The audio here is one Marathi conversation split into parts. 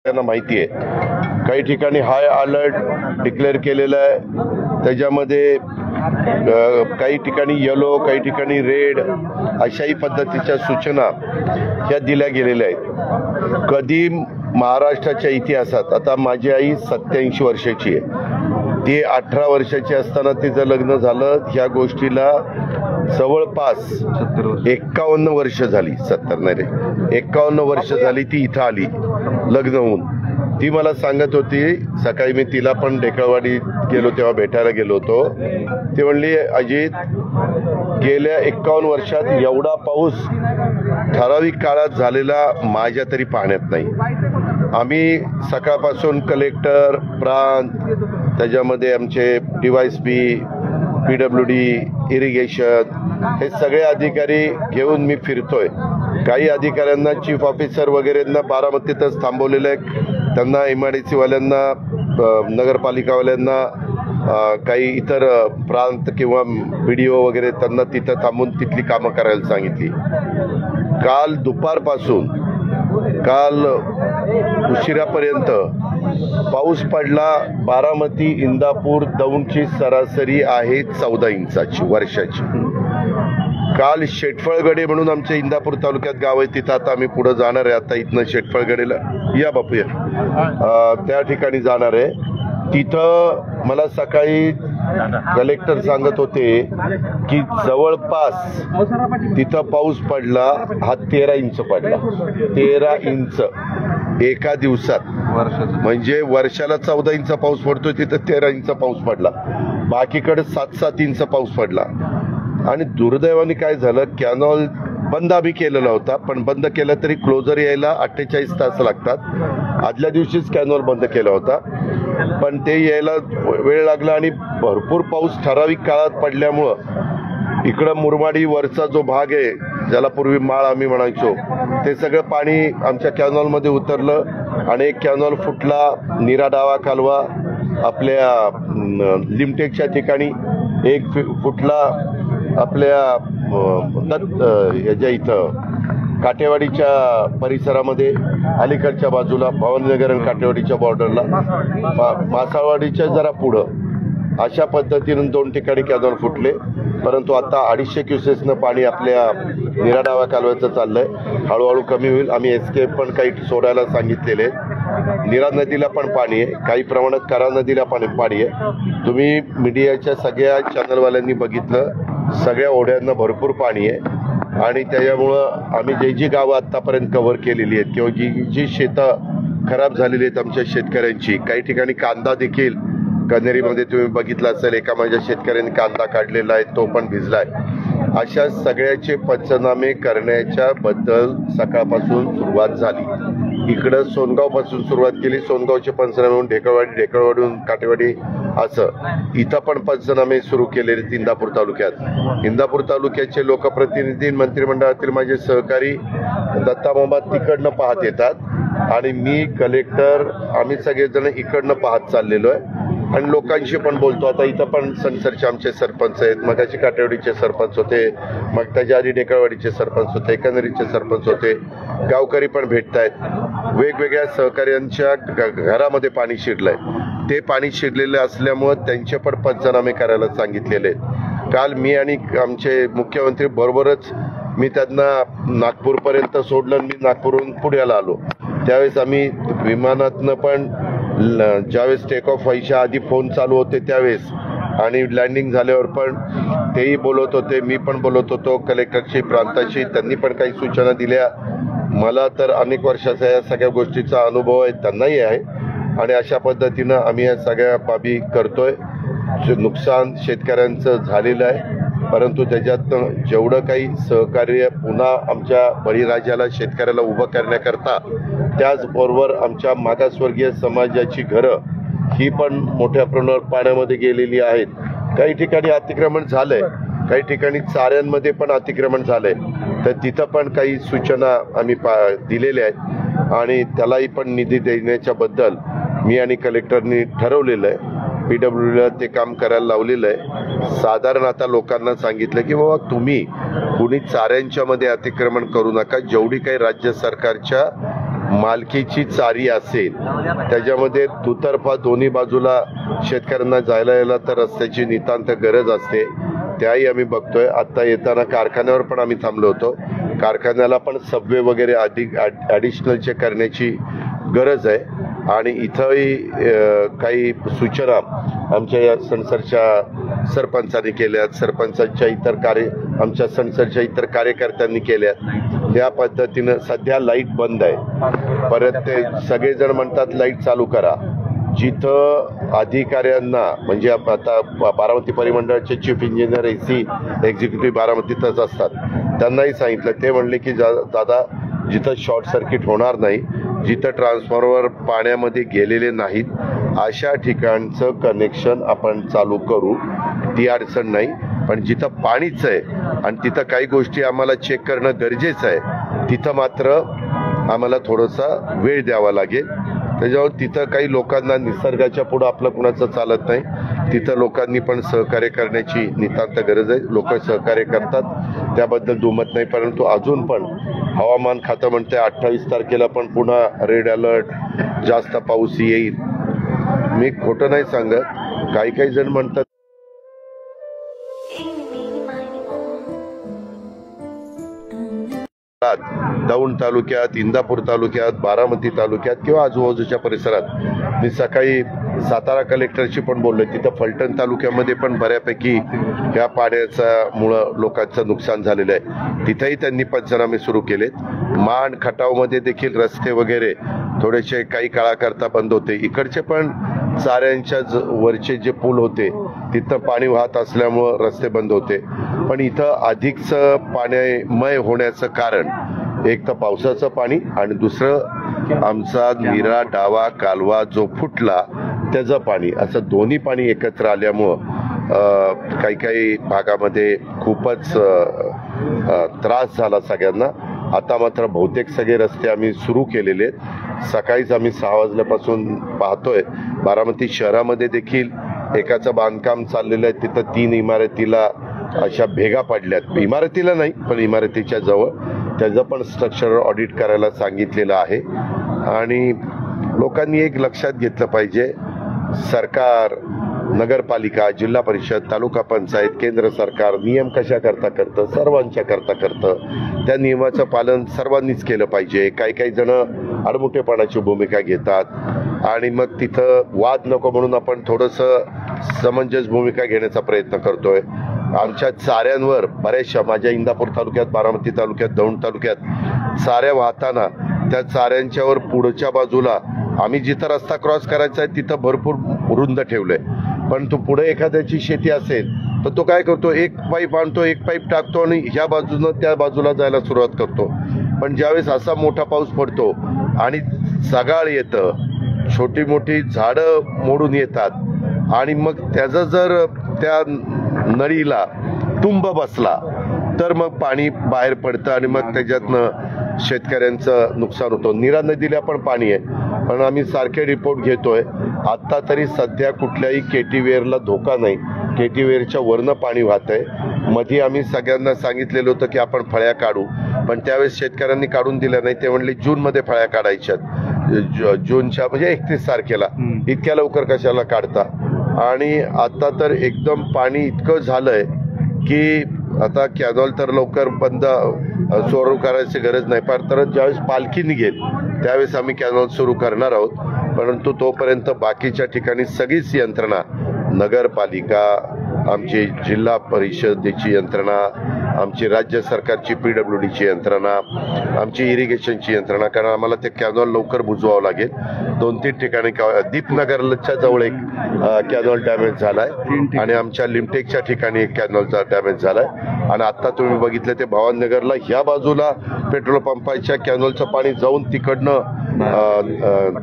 त्यांना माहिती आहे काही ठिकाणी हाय अलर्ट डिक्लेअर केलेला आहे, त्याच्यामध्ये काही ठिकाणी येलो, काही ठिकाणी रेड अशाही पद्धतीच्या सूचना ह्या दिल्या गेलेल्या आहेत. कधी महाराष्ट्राच्या इतिहासात, आता माझी आई 87 वर्षाची आहे, ती 18 वर्षाची असताना तिचं लग्न झालं. ह्या गोष्टीला जवळपास 51 वर्ष झाली, 70 नाही रे, 51 वर्ष झाली ती इथं आली लग्न होऊन. ती मला सांगत होती, सकाळी मी तिला पण ढेकळवाडीत गेलो तेव्हा भेटायला गेलो होतो, ती म्हणली अजित गेल्या 51 वर्षात एवढा पाऊस ठराविक काळात झालेला माझ्या तरी पाहण्यात नाही. आम्ही सकाळपासून कलेक्टर, प्रांत, त्याच्यामध्ये आमचे DYSP, PWD, इरिगेशन हे सगळे अधिकारी घेऊन मी फिरतोय. काही अधिकाऱ्यांना, चीफ ऑफिसर वगैरेंना बारामतीतच थांबवलेलं आहे. त्यांना MIDC वाल्यांना, नगरपालिकावाल्यांना, काही इतर प्रांत किंवा BDO वगैरे त्यांना तिथं थांबून तिथली कामं करायला सांगितली. काल दुपारपासून काल उशिरापर्यंत पाऊस पडला. बारामती, इंदापूर, दौंडची सरासरी आहे 14 इंचाची वर्षाची. काल शेटफळगडे म्हणून आमच्या इंदापूर तालुक्यात गाव आहे, तिथं आता आम्ही पुढे जाणार आहे. आता इथनं शेटफळगडेला या बापू या, त्या ठिकाणी जाणार आहे. तिथं मला सकाळी कलेक्टर सांगत होते की जवळपास तिथं पाऊस पडला हा 13 इंच पडला. 13 इंच एका दिवसात, म्हणजे वर्षाला 14 इंच पाऊस पडतोय, तिथं 13 इंच पाऊस पडला. बाकीकडे 7-7 इंच पाऊस पडला. आणि दुर्दैवाने काय झालं, कॅनॉल बंद आम्ही केलेला होता, पण बंद केला तरी क्लोजर यायला 48 तास लागतात. आदल्या दिवशीच कॅनॉल बंद केला होता, पण ते यायला वेळ लागला. आणि भरपूर पाऊस ठराविक काळात पडल्यामुळं इकडं मुरमाडी वरचा जो भाग आहे, ज्याला पूर्वी माळ आम्ही म्हणायचो, ते सगळं पाणी आमच्या कॅनॉलमध्ये उतरलं आणि एक कॅनॉल फुटला. निराडावा कालवा आपल्या लिमटेकच्या ठिकाणी एक फुटला. आपल्या याच्या इथं काटेवाडीच्या परिसरामध्ये अलीकडच्या बाजूला भवानीनगर आणि काटेवाडीच्या बॉर्डरला, मासाळवाडीच्या जरा पुढं अशा पद्धतीनं 2 ठिकाणी कॅनॉल फुटले. परंतु आता 250 क्युसेसनं पाणी आपल्या निराडावा कालव्याचं चाललंय. हळूहळू कमी होईल. आम्ही एस्केप पण काही सोडायला सांगितलेले. निरा नदीला पण पाणी आहे, काही प्रमाणात करा नदीला पण पाणी आहे. तुम्ही मीडियाच्या सगळ्या चॅनलवाल्यांनी बघितलं, सगळ्या ओढ्यांना भरपूर पाणी आहे. आणि त्याच्यामुळं आम्ही जी गावं आत्तापर्यंत कव्हर केलेली आहेत किंवा जी शेतं खराब झालेली आहेत आमच्या शेतकऱ्यांची, काही ठिकाणी कांदा देखील कन्हेरीमध्ये तुम्ही बघितला असेल, एका माझ्या शेतकऱ्यांनी कांदा काढलेला आहे, तो पण भिजलाय. अशा सगळ्याचे पंचनामे करण्याच्या बद्दल सकाळपासून सुरुवात झाली. इकडं सोनगावपासून सुरुवात केली. सोनगावचे पंचनामे होऊन ढेकळवाडी, ढेकळवाडीहून काटेवाडी, असं इथं पण पंचनामे सुरू केलेले. इंदापूर तालुक्यात, इंदापूर तालुक्याचे लोकप्रतिनिधी, मंत्रिमंडळातील माझे सहकारी दत्तामामा तिकडनं पाहत येतात आणि मी, कलेक्टर, आम्ही सगळेजण इकडनं पाहत चाललेलो आहे आणि लोकांशी पण बोलतो. आता इथं पण सनसरचे आमचे सरपंच आहेत, मगाशी काटेवाडीचे सरपंच होते, मग त्याच्या आधी ढेकळवाडीचे सरपंच होते, कन्हेरीचे सरपंच होते, गावकरी पण भेटत आहेत. वेगवेगळ्या सहकार्यांच्या घरामध्ये पाणी शिरलंय. ते पाणी शिरलेलं असल्यामुळं त्यांचे पण पंचनामे करायला सांगितलेले आहेत. काल मी आणि आमचे मुख्यमंत्री बरोबरच मी त्यांना नागपूरपर्यंत सोडलं. मी नागपूरहून पुण्याला आलो. त्यावेळेस आम्ही विमानातनं पण ज्यावेळेस टेक ऑफ व्हायच्या आधी फोन चालू होते त्यावेळेस, आणि लँडिंग झाल्यावर पण तेही बोलत होते, मी पण बोलत होतो, कलेक्टरशी, प्रांताशी. त्यांनी पण काही सूचना दिल्या. मला तर अनेक वर्षाचा या सगळ्या गोष्टीचा अनुभव आहे, त्यांनाही आहे. आणि अशा पद्धतीनं आम्ही या सगळ्या बाबी करतोय. नुकसान शेतकऱ्यांचं झालेलं आहे, परंतु त्याच्यातनं जेवढं काही सहकार्य पुन्हा आमच्या बळीराजाला, शेतकऱ्याला उभं करण्याकरता, त्याचबरोबर आमच्या मागासवर्गीय समाजाची घरं ही पण मोठ्या प्रमाणावर पाण्यामध्ये गेलेली आहेत. काही ठिकाणी अतिक्रमण झालंय, काही ठिकाणी चाऱ्यांमध्ये पण अतिक्रमण झालंय. तर तिथं पण काही सूचना आम्ही दिलेल्या आहेत आणि त्यालाही पण निधी देण्याच्या बद्दल मी आणि कलेक्टरनी ठरवलेलं आहे. PWDला ते काम करायला लावलेलं आहे. साधारण आता लोकांना सांगितलं की बाबा तुम्ही कुणी चाऱ्यांच्या मध्ये अतिक्रमण करू नका. जेवढी काही राज्य सरकारच्या मालकीची चारी असेल त्याच्यामध्ये दुतर्फा दोन्ही बाजूला शेतकऱ्यांना जायला यायला तर रस्त्याची नितांत गरज असते, त्याही आम्ही बघतोय. आता येताना कारखान्यावर पण आम्ही थांबलो होतो. कारखान्याला पण सबवे वगैरे अधिक ॲडिशनलचे करण्याची गरज आहे आणि इथंही काही सूचना आमच्या या सणसरच्या सरपंचांनी केल्यात, सरपंचांच्या आमच्या सणसरच्या इतर कार्यकर्त्यांनी केल्यात. त्या पद्धतीनं सध्या लाईट बंद आहे. परत ते सगळेजण म्हणतात लाईट चालू करा. जिथं अधिकाऱ्यांना म्हणजे आता बारामती परिमंडळाचे चीफ इंजिनियर AC एक्झिक्युटिव्ह बारामतीतच असतात, त्यांनाही सांगितलं. ते म्हणले की दादा जिथं शॉर्ट सर्किट होणार नाही, जिथं ट्रान्सफॉर्मर पाण्यामध्ये गेलेले नाहीत अशा ठिकाणचं कनेक्शन आपण चालू करू, ती अडचण नाही. पण जिथं पाणीच आहे आणि तिथं काही गोष्टी आम्हाला चेक करणं गरजेचं आहे, तिथं मात्र आम्हाला थोडासा वेळ द्यावा लागेल. त्याच्यावर तिथं काही लोकांना निसर्गाच्या पुढं आपलं कुणाचं चालत नाही, तिथं लोकांनी पण सहकार्य करण्याची नितांत गरज आहे. लोक सहकार्य करतात, त्याबद्दल दुमत नाही. परंतु अजून पण हवामान खातं म्हणते 28 तारखेला पण पुन्हा रेड अलर्ट, जास्त पाऊस येईल. मी खोटं नाही सांगत. काही जण म्हणतात दौंड तालुक्यात, इंदापूर तालुक्यात, बारामती तालुक्यात किंवा आजूबाजूच्या परिसरात. मी सकाळी सातारा कलेक्टरशी पण बोललो. तिथं फलटण तालुक्यामध्ये पण बऱ्यापैकी या पाण्यामुळं लोकांचं नुकसान झालेलं आहे. तिथंही त्यांनी पंचनामे सुरू केलेत. माण खटावमध्ये देखील रस्ते वगैरे थोडेसे काही काळाकरता बंद होते. इकडचे पण चाऱ्यांच्या वरचे जे पूल होते तिथं पाणी वाहत असल्यामुळं रस्ते बंद होते. पण इथं अधिकचं पाण्यामय होण्याचं कारण एक तर पावसाचं पाणी आणि दुसरं आमचा नीरा डावा कालवा जो फुटला त्याचं पाणी, असं दोन्ही पाणी एकत्र आल्यामुळं काही भागामध्ये खूपच त्रास झाला सगळ्यांना. आता मात्र बहुतेक सगळे रस्ते आम्ही सुरू केलेले आहेत. सकाळीच आम्ही 6 वाजल्यापासून पाहतोय. बारामती शहरामध्ये देखील एकाचं बांधकाम चाललेलं आहे. तिथं 3 इमारतीला अशा भेगा पडल्यात. इमारतीला नाही पण इमारतीच्या जवळ. त्याचं पण स्ट्रक्चरल ऑडिट करायला सांगितलेलं आहे. आणि लोकांनी एक लक्षात घेतलं पाहिजे, सरकार, नगरपालिका, जिल्हा परिषद, तालुका पंचायत, केंद्र सरकार नियम कशा करता करतं, सर्वांच्या करता करतं. त्या नियमाचं पालन सर्वांनीच केलं पाहिजे. काही जण आडमुठेपणाची भूमिका घेतात आणि मग तिथं वाद नको म्हणून आपण थोडंसं समंजस भूमिका घेण्याचा प्रयत्न करतोय. आमच्या चाऱ्यांवर बऱ्याचशा माझ्या इंदापूर तालुक्यात, बारामती तालुक्यात, दौंड तालुक्यात चाऱ्या वाहताना त्या चाऱ्यांच्यावर पुढच्या बाजूला आम्ही जिथं रस्ता क्रॉस करायचा आहे तिथं भरपूर रुंद ठेवलंय. पण तो पुढे एखाद्याची शेती असेल तर तो काय करतो, एक पाईप आणतो, एक पाईप टाकतो आणि ह्या बाजूनं त्या बाजूला जायला सुरुवात करतो. पण ज्यावेळेस असा मोठा पाऊस पडतो आणि सगाळ येतं, छोटी मोठी झाडं मोडून येतात आणि मग त्याचं जर त्या नळीला तुंब बसला तर मग पाणी बाहेर पडतं आणि मग त्याच्यातनं शेतकऱ्यांचं नुकसान होतं. नीरा नदीला पण पाणी आहे पण आम्ही सारखे रिपोर्ट घेतोय. आता तरी सध्या कुठल्याही केटीवेरला धोका नाही. केटीवेरच्या वरनं पाणी वाहत आहे. मध्ये आम्ही सगळ्यांना सांगितलेलं होतं की आपण फळ्या काढू, पण त्यावेळेस शेतकऱ्यांनी काढून दिल्या नाही. ते म्हणले जूनमध्ये फळ्या काढायच्यात, जूनच्या म्हणजे 31 तारखेला. इतक्या लवकर कशाला काढता. आणि आता तर एकदम पाणी इतकं झालंय की आता कॅनॉल तर लवकर बंद सुरू करायची गरज नाही. पण तर ज्यावेळेस पालखी निघेल त्यावेळेस आम्ही कॅनॉल सुरू करणार आहोत. परंतु तोपर्यंत बाकीच्या ठिकाणी सगळीच यंत्रणा, नगरपालिका, आमची जिल्हा परिषदेची यंत्रणा, आमची राज्य सरकारची PWDची यंत्रणा, आमची इरिगेशनची यंत्रणा, कारण आम्हाला ते कॅनॉल लवकर बुजवावं लागेल. 2-3 ठिकाणी दीपनगरच्या जवळ एक कॅनॉल डॅमेज झालाय आणि आमच्या लिमटेकच्या ठिकाणी एक कॅनॉलचा डॅमेज झालाय. आणि आता तुम्ही बघितलं ते भवानीनगरला ह्या बाजूला पेट्रोल पंपाच्या कॅनॉलचं पाणी जाऊन तिकडनं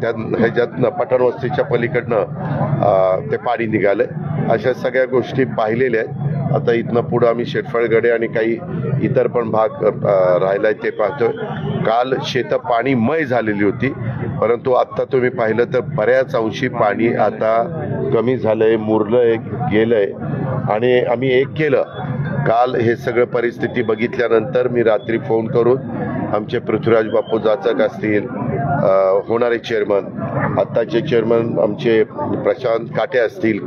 त्या ह्याच्यातनं पठाणवस्तीच्या पलीकडनं ते पाणी निघालंय. अशा सगळ्या गोष्टी पाहिलेल्या आहेत. आता इथनं पुढं आम्ही शेटफळगडे आणि काही इतर पण भाग राहिलाय ते पाहतोय. काल शेतं पाणीमय झालेली होती, परंतु आता तुम्ही पाहिलं तर बऱ्याच अंशी पाणी आता कमी झालंय, मुरलंय, गेलंय. आणि आम्ही एक केलं काल हे सगळं परिस्थिती बघितल्यानंतर मी रात्री फोन करून आमचे पृथ्वीराज बापू जाचक असतील, होणारे चेअरमन, आत्ताचे चेअरमन आमचे प्रशांत काटे असतील,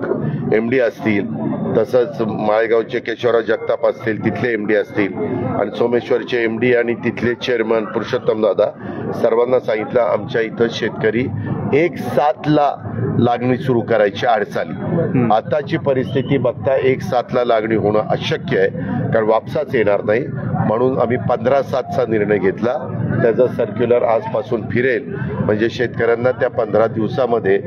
MD असतील, तसंच माळेगावचे केशवराव जगताप असतील, तिथले MD असतील, आणि सोमेश्वरचे MD आणि तिथले चेअरमन पुरुषोत्तम दादा, सर्वांना सांगितलं आमच्या इथं शेतकरी 1/7ला लागणी सुरू करायची अडचणी. आताची परिस्थिती बघता 1/7ला लागणी होणं अशक्य आहे, कारण वापसाच येणार नाही. म्हणून आम्ही 15/7चा निर्णय घेतला. त्याचा सर्क्युलर आजपासून फिरेल, म्हणजे शेतकऱ्यांना त्या 15 दिवसामध्ये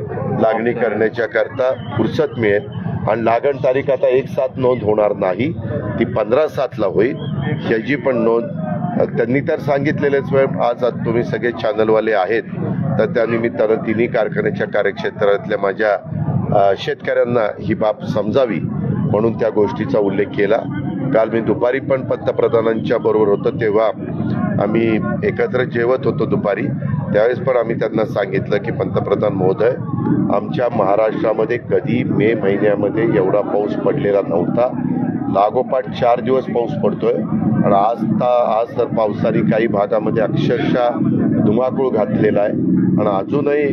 लागणी करण्याच्या करता फुरसत मिळेल. आणि लागण तारीख आता 1/7 नोंद होणार नाही, ती 15/7ला होईल. ह्याची पण नोंद त्यांनी तर सांगितलेलेच. आज तुम्ही सगळे चॅनलवाले आहेत, तर त्यानिमित्तानं तिन्ही कारखान्याच्या कार्यक्षेत्रातल्या माझ्या शेतकऱ्यांना ही बाब समजावी म्हणून त्या गोष्टीचा उल्लेख केला. काल मी दुपारी पण पंतप्रधानांच्या बरोबर होतो, तेव्हा आम्ही एकत्र जेवत होतो दुपारी. त्यावेळेस पण आम्ही त्यांना सांगितलं की पंतप्रधान महोदय, आमच्या महाराष्ट्रामध्ये कधी मे महिन्यामध्ये एवढा पाऊस पडलेला नव्हता. लागोपाठ 4 दिवस पाऊस पडतोय, आणि आज तर पावसाने काही भागामध्ये अक्षरशः धुमाकूळ घातलेला आहे. आणि अजूनही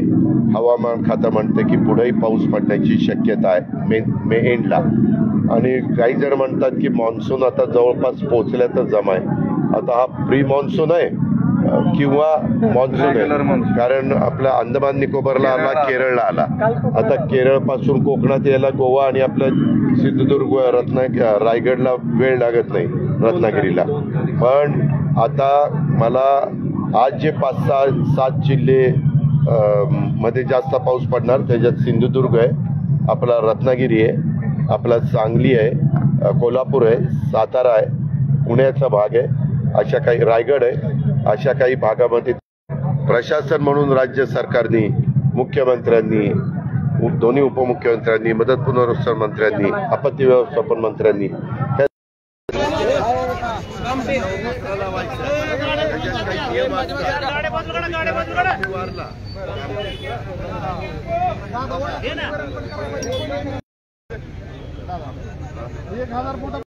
हवामान खातं म्हणते की पुढेही पाऊस पडण्याची शक्यता आहे मे एंडला. आणि काही जण म्हणतात की मान्सून आता जवळपास पोहोचल्याचं जमाय. आता हा प्री मान्सून आहे किंवा मान्सून आहे, कारण आपल्या अंदमान निकोबारला आला, केरळला आला. आता केरळ पासून कोकणात यायला गोवा आणि आपलं सिंधुदुर्ग, रायगडला वेळ लागत नाही, रत्नागिरीला. पण आता मला आज जे 5-7 जिल्हे मध्ये जास्त पाऊस पडणार, त्याच्यात सिंधुदुर्ग आहे, आपला रत्नागिरी आहे, आपला सांगली आहे, कोल्हापूर आहे, सातारा आहे, पुण्याचा भाग आहे, अशा काही रायगड आहे, अशा काही भागामध्ये प्रशासन म्हणून राज्य सरकारने, मुख्यमंत्र्यांनी, दोन्ही उपमुख्यमंत्र्यांनी, मदत पुनर्वसन मंत्र्यांनी, आपत्ती व्यवस्थापन मंत्र्यांनी $1000